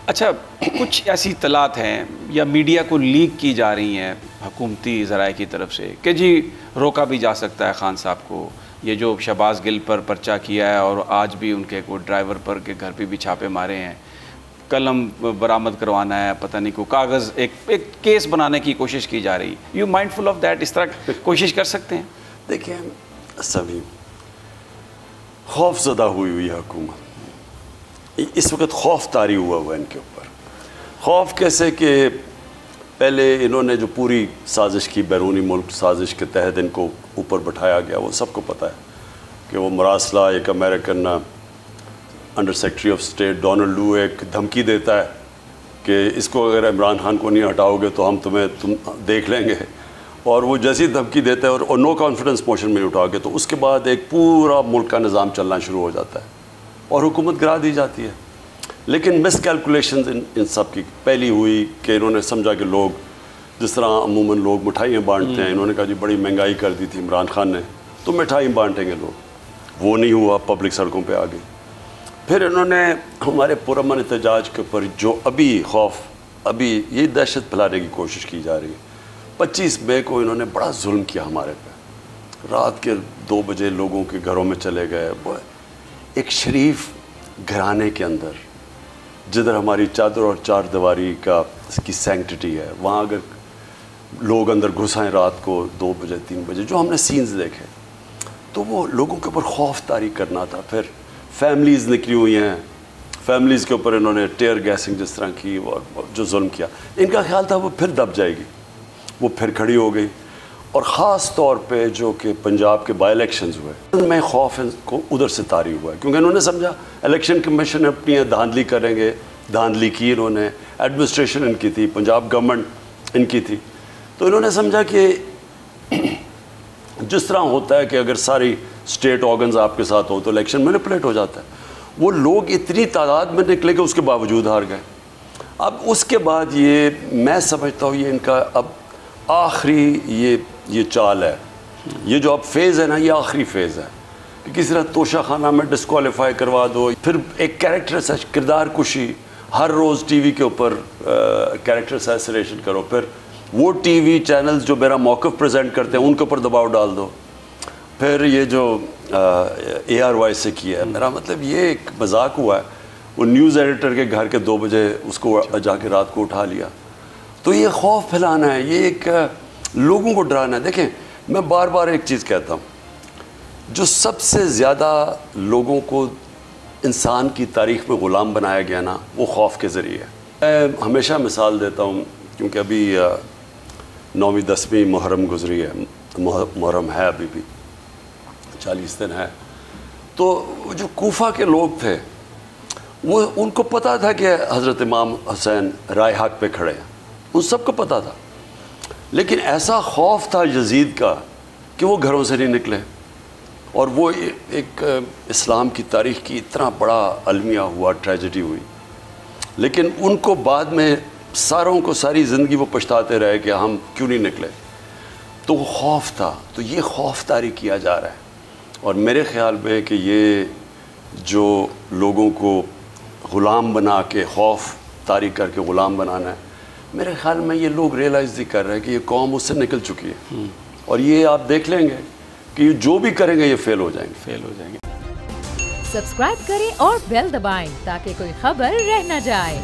اچھا کچھ ایسی اطلاعات ہیں یا میڈیا کو لیک کی جا رہی ہیں حکومتی ذرائع کی طرف سے کہ جی روکا بھی جا سکتا ہے خان صاحب کو، یہ جو شہباز گل پر پرچہ کیا ہے اور آج بھی ان کے کوئی ڈرائیور پر کے گھر پہ بھی چھاپے مارے ہیں، قلم برآمد کروانا ہے، پتہ نہیں کوئی کاغذ، ایک کیس بنانے کی کوشش کی جا رہی ہے، you mind full of that, اس طرح کوشش کر سکتے ہیں؟ دیکھیں سبھی خوف زدہ ہوئی ہے حکومت، اس وقت خوف طاری ہوا ہے ان کے اوپر۔ خوف کیسے کہ پہلے انہوں نے جو پوری سازش کی، بیرونی ملک سازش کے تحت ان کو اوپر بٹھایا گیا، وہ سب کو پتہ ہے کہ وہ مراسلہ ایک American under secretary of state Donald Lu ایک دھمکی دیتا ہے کہ اس کو اگر عمران خان کو نہیں ہٹاؤ گے تو ہم تم دیکھ لیں گے، اور وہ جیسی دھمکی دیتا ہے اور نو کانفیڈنس موشن میں اٹھاؤ گے تو اس کے بعد ایک پورا ملک کا نظام چلنا شروع ہو جاتا ہے اور حکومت گرا دی جاتی ہے۔ لیکن مس کیلکولیشنز ان سب کی پہلی ہوئی کہ انہوں نے سمجھا کہ لوگ جس طرح عموماً لوگ مٹھائیاں بانٹتے ہیں، انہوں نے کہا جی بڑی مہنگائی کر دی تھی عمران خان نے تو مٹھائی بانٹیں گے لوگ، وہ نہیں ہوا، پبلک سڑکوں پہ آ گئی۔ پھر انہوں نے ہمارے پرامن احتجاج کے اوپر جو ابھی یہ دہشت پھیلانے کی کوشش کی جا رہی ہے، 25 مئی کو انہوں نے بڑا ظلم کیا ہمارے پہ، رات کے 2 بجے لوگوں کے گھروں میں چلے گئے، ایک شریف گھرانے کے اندر جدھر ہماری چادر اور چار دیواری کا اس کی سینکٹٹی ہے، وہاں اگر لوگ اندر گھس آئیں رات کو 2 بجے 3 بجے، جو ہم نے سینز دیکھے تو وہ لوگوں کے اوپر خوف طاری کرنا تھا۔ پھر فیملیز نکلی ہوئی ہیں، فیملیز کے اوپر انہوں نے ٹیئر گیسنگ جس طرح کی اور جو ظلم کیا، ان کا خیال تھا وہ پھر دب جائے گی، وہ پھر کھڑی ہو گئی۔ اور خاص طور پہ جو کہ پنجاب کے بائی الیکشنز ہوئے ان میں خوف کو ادھر سے طاری ہوا ہے، کیونکہ انہوں نے سمجھا الیکشن کمیشن اپنی دھاندلی کریں گے، دھاندلی کی انہوں نے، ایڈمنسٹریشن ان کی تھی، پنجاب گورنمنٹ ان کی تھی، تو انہوں نے سمجھا کہ جس طرح ہوتا ہے کہ اگر ساری اسٹیٹ آرگنز آپ کے ساتھ ہو تو الیکشن مینیپولیٹ ہو جاتا ہے، وہ لوگ اتنی تعداد میں نکلے کہ اس کے باوجود ہار گئے۔ اب اس کے بعد یہ میں سمجھتا ہوں یہ ان کا اب آخری یہ چال ہے، یہ جو اب فیز ہے نا، یہ آخری فیز ہے کہ کسی طرح توشہ خانہ میں ڈسکوالیفائی کروا دو، پھر ایک کریکٹر کردار کشی، ہر روز ٹی وی کے اوپر کریکٹر اسیسینیشن کرو، پھر وہ ٹی وی چینلز جو میرا موقف پریزنٹ کرتے ہیں ان کے اوپر دباؤ ڈال دو، پھر یہ جو اے آر وائی سے کیا ہے، میرا مطلب یہ ایک مذاق ہوا ہے، وہ نیوز ایڈیٹر کے گھر کے 2 بجے اس کو جا کے رات کو اٹھا لیا، تو یہ خوف پھیلانا ہے، یہ ایک لوگوں کو ڈرانا ہے۔ دیکھیں میں بار بار ایک چیز کہتا ہوں، جو سب سے زیادہ لوگوں کو انسان کی تاریخ میں غلام بنایا گیا نا، وہ خوف کے ذریعے ہے۔ میں ہمیشہ مثال دیتا ہوں، کیونکہ ابھی 9ویں 10ویں محرم گزری ہے، محرم ہے ابھی بھی 40 دن ہے، تو جو کوفہ کے لوگ تھے وہ ان کو پتہ تھا کہ حضرت امام حسین رائے حق پہ کھڑے ہیں، ان سب کو پتہ تھا، لیکن ایسا خوف تھا یزید کا کہ وہ گھروں سے نہیں نکلے، اور وہ ایک اسلام کی تاریخ کی اتنا بڑا المیہ ہوا، ٹریجڈی ہوئی، لیکن ان کو بعد میں ساروں کو ساری زندگی وہ پچھتاتے رہے کہ ہم کیوں نہیں نکلے، تو وہ خوف تھا، تو یہ خوف طاری کیا جا رہا ہے، اور میرے خیال میں کہ یہ جو لوگوں کو غلام بنا کے خوف طاری کر کے غلام بنانا ہے، میرے خیال میں یہ لوگ ریئلائز نہیں کر رہے ہیں کہ یہ قوم اس سے نکل چکی ہے، اور یہ آپ دیکھ لیں گے کہ یہ جو بھی کریں گے یہ فیل ہو جائیں گے۔ سبسکرائب کریں اور بیل دبائیں تاکہ کوئی خبر رہ نہ جائے۔